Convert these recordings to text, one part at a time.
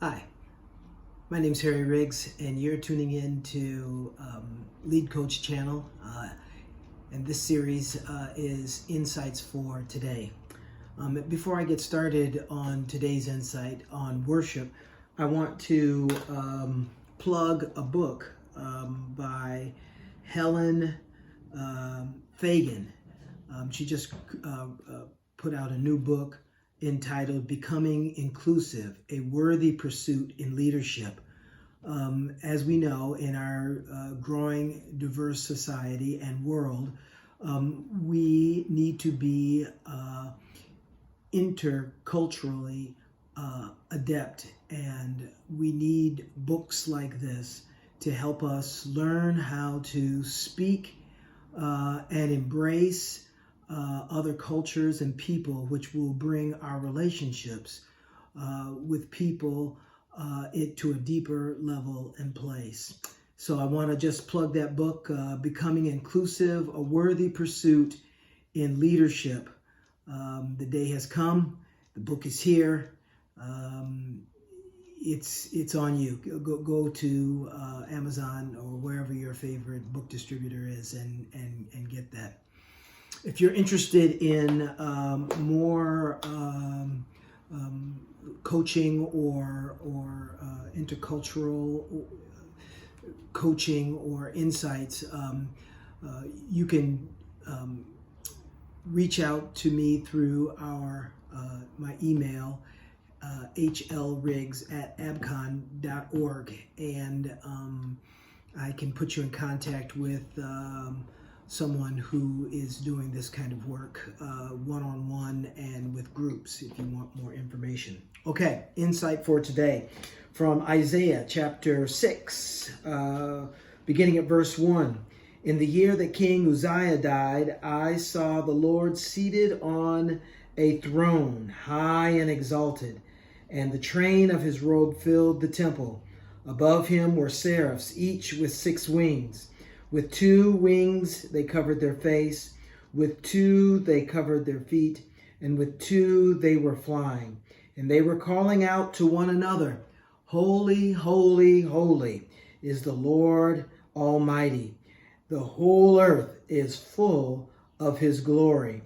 Hi, my name's Harry Riggs, and you're tuning in to Lead Coach Channel. And this series is Insights for Today. Before I get started on today's insight on worship, I want to plug a book by Helen Fagan. She just put out a new book entitled Becoming Inclusive, A Worthy Pursuit in Leadership. As we know, in our growing diverse society and world, we need to be interculturally adept, and we need books like this to help us learn how to speak and embrace other cultures and people, which will bring our relationships with people to a deeper level and place. So I want to just plug that book, Becoming Inclusive, A Worthy Pursuit in Leadership. The day has come. The book is here. It's on you. Go to Amazon or wherever your favorite book distributor is and get that. If you're interested in more coaching or intercultural coaching or insights, you can reach out to me through my email, hlriggs@abcon.org, and I can put you in contact with someone who is doing this kind of work one-on-one and with groups if you want more information. Okay, insight for today from Isaiah chapter 6, beginning at verse 1. In the year that King Uzziah died, I saw the Lord seated on a throne, high and exalted, and the train of his robe filled the temple. Above him were seraphs, each with 6 wings. With 2 wings they covered their face, with 2 they covered their feet, and with 2 they were flying. And they were calling out to one another, Holy, holy, holy is the Lord Almighty. The whole earth is full of his glory.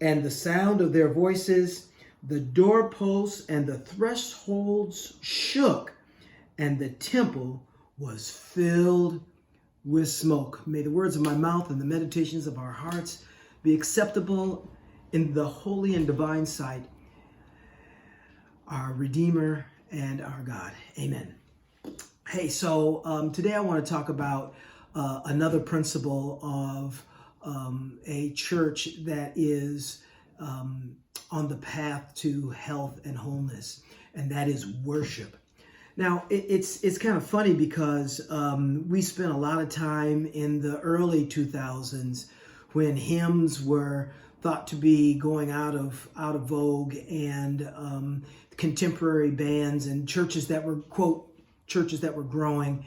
And the sound of their voices, the doorposts and the thresholds shook, and the temple was filled with smoke. May the words of my mouth and the meditations of our hearts be acceptable in the holy and divine sight, our Redeemer and our God. Amen. Hey, so today I want to talk about another principle of a church that is on the path to health and wholeness, and that is worship. Now, it's kind of funny because we spent a lot of time in the early 2000s when hymns were thought to be going out of vogue, and contemporary bands and churches that were, quote, churches that were growing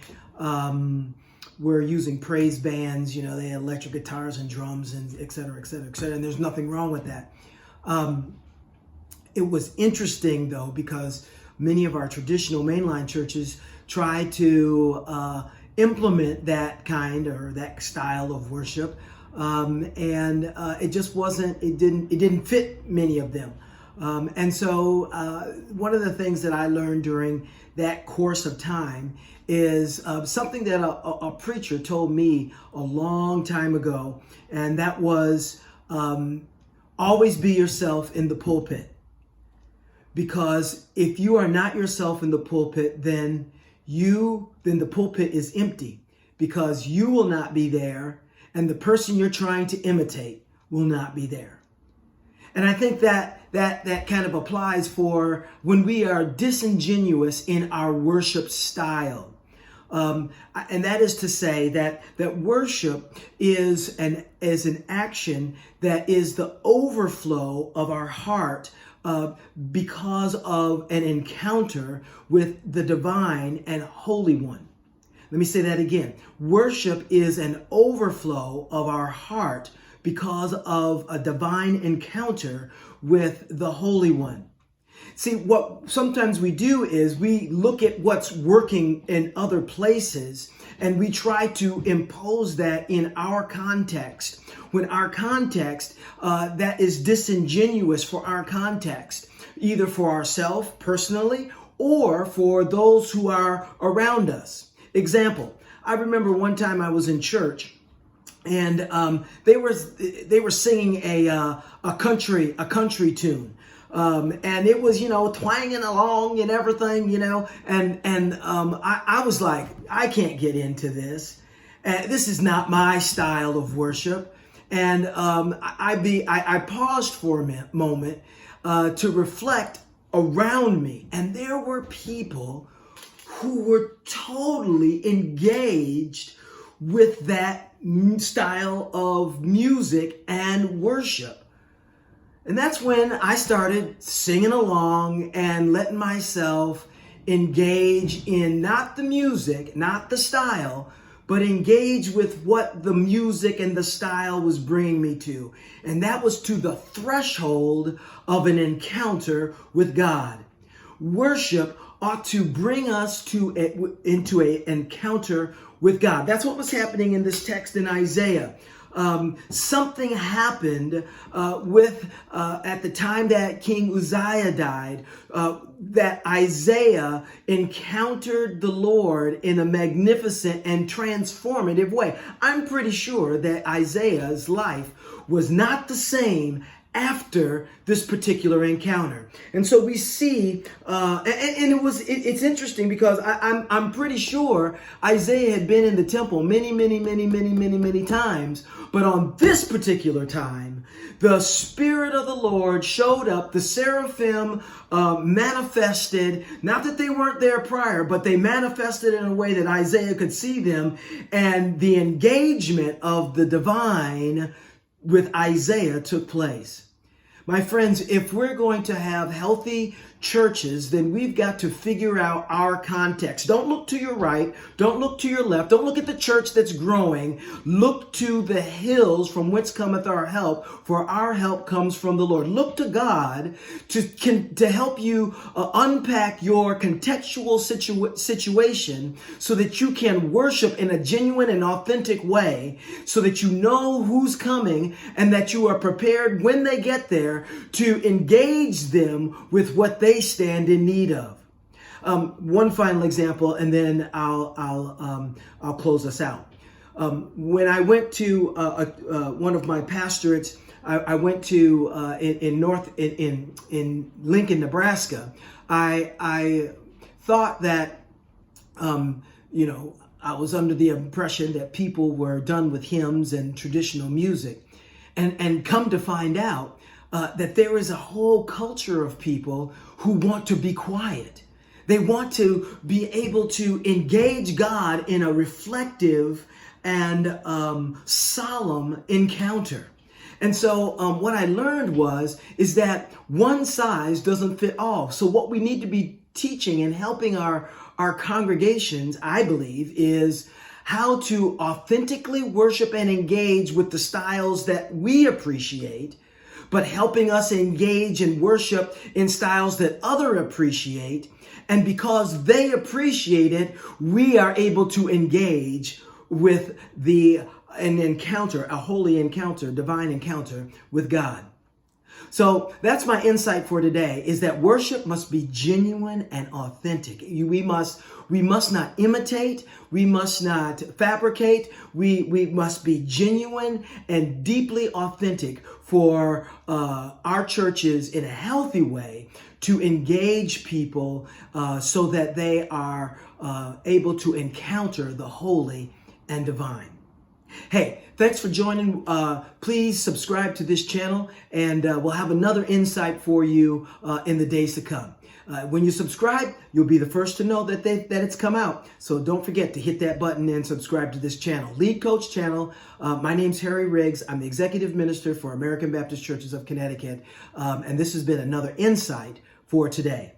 were using praise bands. You know, they had electric guitars and drums and et cetera, et cetera, et cetera. And there's nothing wrong with that. It was interesting, though, because many of our traditional mainline churches try to implement that kind or that style of worship, and it just wasn't. It didn't fit many of them. And so one of the things that I learned during that course of time is something that a preacher told me a long time ago, and that was always be yourself in the pulpit. Because if you are not yourself in the pulpit, then the pulpit is empty, because you will not be there, and the person you're trying to imitate will not be there. And I think that kind of applies for when we are disingenuous in our worship style. And that is to say that worship is an action that is the overflow of our heart because of an encounter with the divine and holy one. Let me say that again. Worship is an overflow of our heart because of a divine encounter with the Holy One. See, what sometimes we do is we look at what's working in other places and we try to impose that in our context, when our context that is disingenuous for our context, either for ourselves personally or for those who are around us. Example, I remember one time I was in church and they were singing a country tune. And it was, twanging along and everything, and I was like, I can't get into this. This is not my style of worship. And I paused for a moment to reflect around me. And there were people who were totally engaged with that style of music and worship. And that's when I started singing along and letting myself engage in not the music, not the style, but engage with what the music and the style was bringing me to. And that was to the threshold of an encounter with God. Worship ought to bring us into an encounter with God. That's what was happening in this text in Isaiah. Something happened at the time that King Uzziah died, that Isaiah encountered the Lord in a magnificent and transformative way. I'm pretty sure that Isaiah's life was not the same after this particular encounter. And so we see, it's interesting because I'm pretty sure Isaiah had been in the temple many times. But on this particular time, the Spirit of the Lord showed up. The seraphim manifested, not that they weren't there prior, but they manifested in a way that Isaiah could see them. And the engagement of the divine with Isaiah took place. My friends, if we're going to have healthy churches, then we've got to figure out our context. Don't look to your right. Don't look to your left. Don't look at the church that's growing. Look to the hills from whence cometh our help, for our help comes from the Lord. Look to God to help you unpack your contextual situation so that you can worship in a genuine and authentic way, so that you know who's coming and that you are prepared when they get there to engage them with what they stand in need of. One final example, and then I'll close us out. When I went to one of my pastorates, I went to in Lincoln, Nebraska. I thought that I was under the impression that people were done with hymns and traditional music, and come to find out that there is a whole culture of people who want to be quiet. They want to be able to engage God in a reflective and solemn encounter. And so what I learned is that one size doesn't fit all. So what we need to be teaching and helping our congregations, I believe, is how to authentically worship and engage with the styles that we appreciate, but helping us engage and worship in styles that others appreciate. And because they appreciate it, we are able to engage with an encounter, a holy encounter, divine encounter with God. So that's my insight for today, is that worship must be genuine and authentic. We must not imitate. We must not fabricate. We must be genuine and deeply authentic for our churches in a healthy way to engage people so that they are able to encounter the holy and divine. Hey, thanks for joining. Please subscribe to this channel, and we'll have another insight for you in the days to come. When you subscribe, you'll be the first to know that it's come out. So don't forget to hit that button and subscribe to this channel, Lead Coach channel. My name's Harry Riggs. I'm the Executive Minister for American Baptist Churches of Connecticut. And this has been another insight for today.